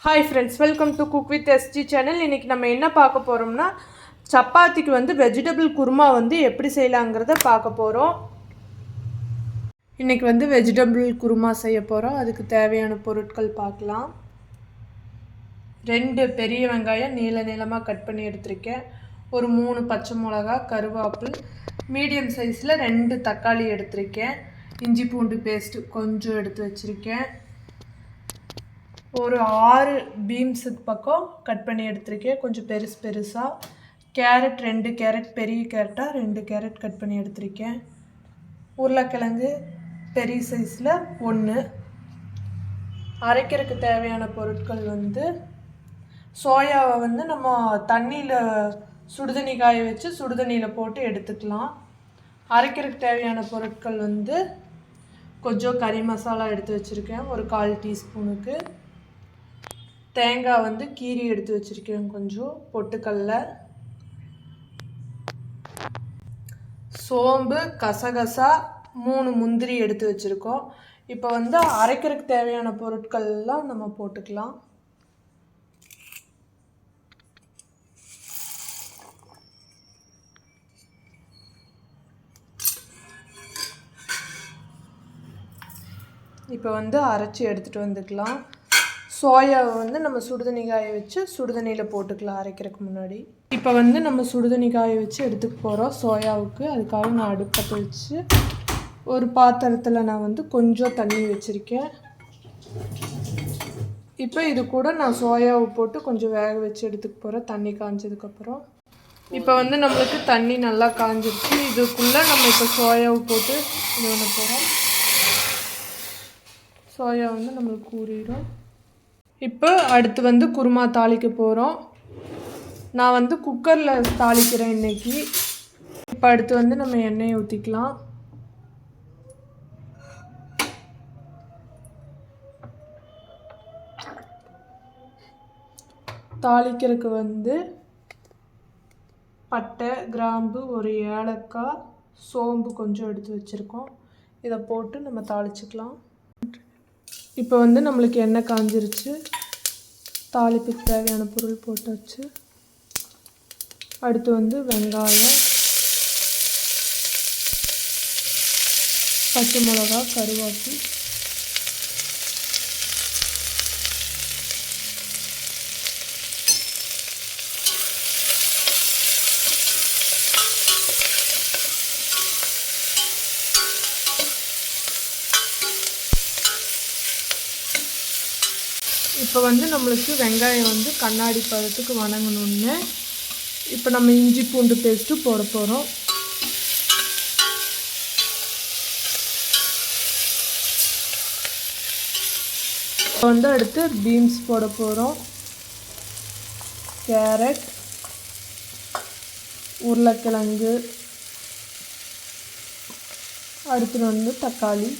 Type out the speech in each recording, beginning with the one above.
Hi friends, welcome to cook with SG channel. இன்றைக்கி நம்ம என்ன பார்க்க போகிறோம்னா, சப்பாத்திக்கு வெஜிடபிள் குருமா எப்படி செய்யலாங்கிறத பார்க்க போகிறோம். இன்றைக்கி வெஜிடபிள் குருமா செய்ய போகிறோம். அதுக்கு தேவையான பொருட்கள் பார்க்கலாம். 2 பெரிய வெங்காயம் நீளமாக கட் பண்ணி எடுத்திருக்கேன். ஒரு 3 பச்சை மிளகா, கருவேப்பிலை, மீடியம் சைஸில் 2 தக்காளி எடுத்திருக்கேன். இஞ்சி பூண்டு பேஸ்ட்டு கொஞ்சம் எடுத்து வச்சுருக்கேன். ஒரு 6 பீன்ஸுக்கு பக்கம் கட் பண்ணி எடுத்திருக்கேன், கொஞ்சம் பெருசாக. கேரட் 2 கேரட், பெரிய கேரட்டாக 2 கேரட் கட் பண்ணி எடுத்திருக்கேன். உருளைக்கிழங்கு பெரிய சைஸில் 1. அரைக்கிறதுக்கு தேவையான பொருட்கள் சோயாவை நம்ம தண்ணியில் சுடுதண்ணி காய வச்சு சுடுதண்ணியில் போட்டு எடுத்துக்கலாம். அரைக்கிறதுக்கு தேவையான பொருட்கள் கொஞ்சம் கறி மசாலா எடுத்து வச்சுருக்கேன், ஒரு 1/4 டீஸ்பூனுக்கு. தேங்காய் கீரி எடுத்து வச்சுருக்கேன், கொஞ்சம் பொட்டுக்கடல, சோம்பு, கசகசா, 3 முந்திரி எடுத்து வச்சுருக்கோம். இப்போ அரைக்கிறதுக்கு தேவையான பொருட்கள்லாம் நம்ம போட்டுக்கலாம். இப்போ அரைச்சி எடுத்துகிட்டு வந்துக்கலாம். சோயாவை நம்ம சுடுதண்ணி காய வச்சு சுடுதண்ணியில் போட்டுக்கலாம் அரைக்கிறதுக்கு முன்னாடி. இப்போ நம்ம சுடுதண்ணி காய வச்சு எடுத்துக்க போகிறோம் சோயாவுக்கு. அதுக்காக நான் அடுப்பத்தை வச்சு ஒரு பாத்திரத்தில் நான் கொஞ்சம் தண்ணி வச்சுருக்கேன். இப்போ இது கூட நான் சோயாவை போட்டு கொஞ்சம் வேக வச்சு எடுத்துக்க போகிறேன் தண்ணி காஞ்சதுக்கப்புறம். இப்போ நம்மளுக்கு தண்ணி நல்லா காஞ்சிருச்சு. இதுக்குள்ளே நம்ம இப்போ சோயாவை போட்டு இது பண்ண போகிறோம். சோயா நம்மளுக்கு ஊறிடும். இப்போ அடுத்து குருமா தாளிக்க போகிறோம். நான் குக்கரில் தாளிக்கிறேன் இன்றைக்கி. இப்போ அடுத்து நம்ம எண்ணெயை ஊற்றிக்கலாம். தாளிக்கிறதுக்கு பட்டை, கிராம்பு, ஒரு ஏலக்காய், சோம்பு கொஞ்சம் எடுத்து வச்சுருக்கோம். இதை போட்டு நம்ம தாளிச்சிக்கலாம். இப்போ நம்மளுக்கு எண்ணெய் காஞ்சிருச்சு. தாளிப்புக்கு தேவையான பொருள் போட்டாச்சு. அடுத்து வெங்காயம், பச்சை மிளகா, கருவேப்பிலை, இப்போ நம்மளுக்கு வெங்காயம் கண்ணாடி பதத்துக்கு வணங்கணுன்னு இப்போ நம்ம இஞ்சி பூண்டு பேஸ்ட்டு போட போகிறோம். இப்போ அடுத்து பீன்ஸ் போட போகிறோம். கேரட், உருளைக்கிழங்கு, அடுத்து தக்காளி.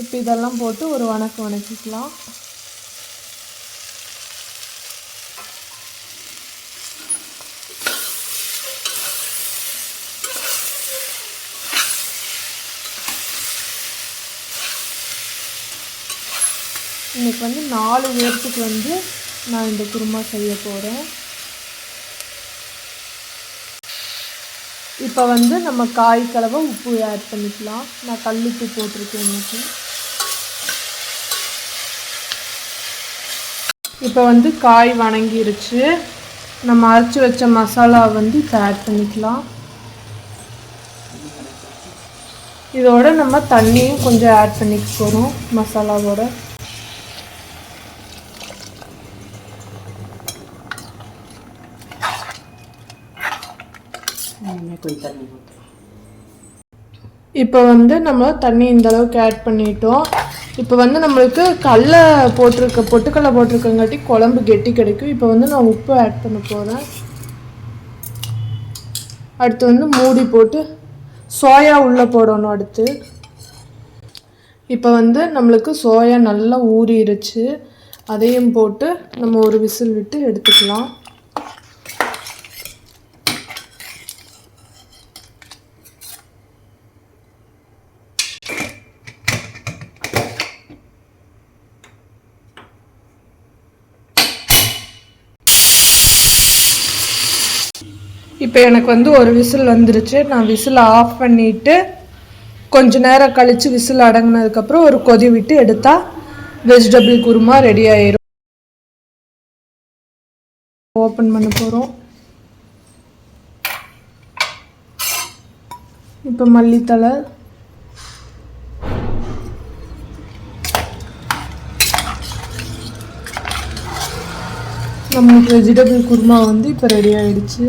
இப்போ இதெல்லாம் போட்டு ஒரு வணக்கிக்கலாம். இன்றைக்கி 4 பேர்த்துக்கு நான் இந்த குருமா செய்ய போகிறேன். இப்போ நம்ம காய் கலவை உப்பு ஆட் பண்ணிக்கலாம். நான் கல்லுப்பு போட்டிருக்கேன் இன்றைக்கி. இப்போ காய் வணங்கிருச்சு. நம்ம அரைச்சி வச்ச மசாலா இப்போ ஆட் பண்ணிக்கலாம். இதோட நம்ம தண்ணியும் கொஞ்சம் ஆட் பண்ணிக்க போகிறோம் மசாலாவோட. இப்போ நம்ம தண்ணி இந்த அளவுக்கு ஆட் பண்ணிட்டோம். இப்போ நம்மளுக்கு பொட்டுக்கடலை போட்டிருக்கங்காட்டி குழம்பு கெட்டி கிடைக்கும். இப்போ நான் உப்பு ஆட் பண்ண போகிறேன். அடுத்து மூடி போட்டு சோயா உள்ளே போடணும். அடுத்து இப்போ நம்மளுக்கு சோயா நல்லா ஊறிடுச்சு. அதையும் போட்டு நம்ம ஒரு விசில் விட்டு எடுத்துக்கலாம். இப்போ எனக்கு வந்து ஒரு விசில் வந்துருச்சு. நான் விசில் ஆஃப் பண்ணிவிட்டு கொஞ்ச நேரம் கழித்து விசில் அடங்கினதுக்கப்புறம் ஒரு கொதி விட்டு எடுத்தால் வெஜிடபிள் குருமா ரெடி ஆயிரும். ஓப்பன் பண்ண போகிறோம். இப்போ மல்லித்தலை, நம்மளுக்கு வெஜிடபிள் குருமா வந்து இப்போ ரெடி ஆகிடுச்சு.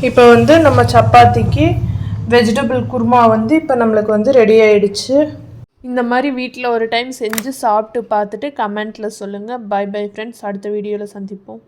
இப்போ வந்து நம்ம சப்பாத்திக்கு வெஜிடபிள் குருமா வந்து இப்போ நம்மளுக்கு வந்து ரெடி ஆகிடுச்சு. இந்த மாதிரி வீட்டில் ஒரு டைம் செஞ்சு சாப்பிட்டு பார்த்துட்டு கமெண்ட்டில் சொல்லுங்கள். Bye bye friends. அடுத்த வீடியோவில் சந்திப்போம்.